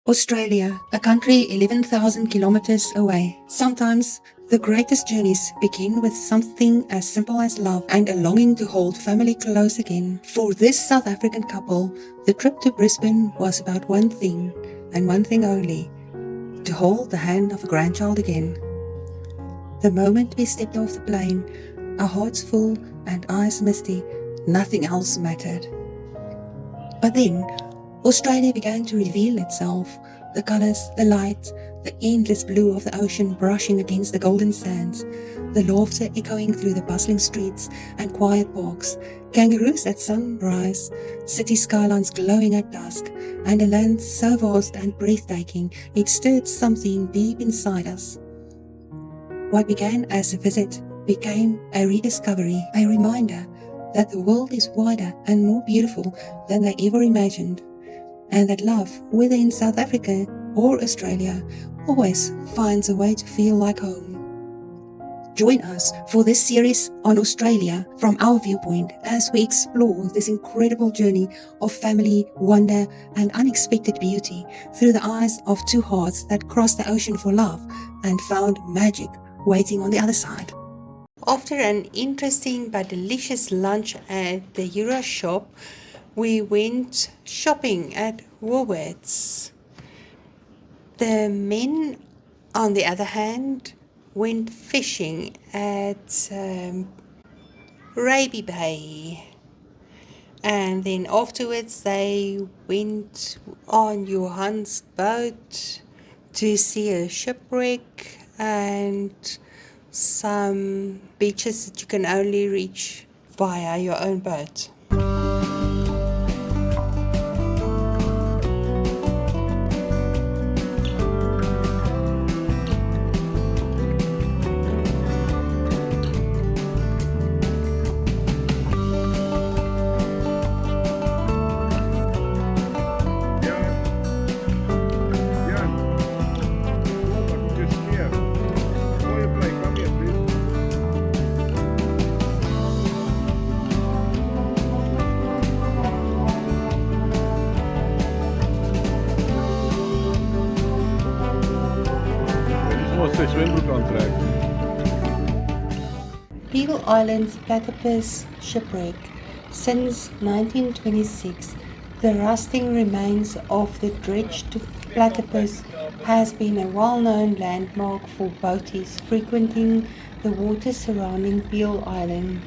Australia, a country 11,000 kilometers away. Sometimes the greatest journeys begin with something as simple as love and a longing to hold family close again. For this South African couple, the trip to Brisbane was about one thing, and one thing only: to hold the hand of a grandchild again. The moment we stepped off the plane, our hearts full and eyes misty, nothing else mattered. But then, Australia began to reveal itself, the colours, the light, the endless blue of the ocean brushing against the golden sands, the laughter echoing through the bustling streets and quiet parks, kangaroos at sunrise, city skylines glowing at dusk, and a land so vast and breathtaking it stirred something deep inside us. What began as a visit became a rediscovery, a reminder that the world is wider and more beautiful than they ever imagined, and that love, whether in South Africa or Australia, always finds a way to feel like home. Join us for this series on Australia from our viewpoint as we explore this incredible journey of family, wonder, and unexpected beauty through the eyes of two hearts that crossed the ocean for love and found magic waiting on the other side. After an interesting but delicious lunch at the Euro shop, we went shopping at Woolworths. The men, on the other hand, went fishing at Moreton Bay. And then afterwards they went on Johan's boat to see a shipwreck and some beaches that you can only reach via your own boat. Peel Island's platypus shipwreck. Since 1926, the rusting remains of the dredged platypus has been a well-known landmark for boaties frequenting the waters surrounding Peel Island.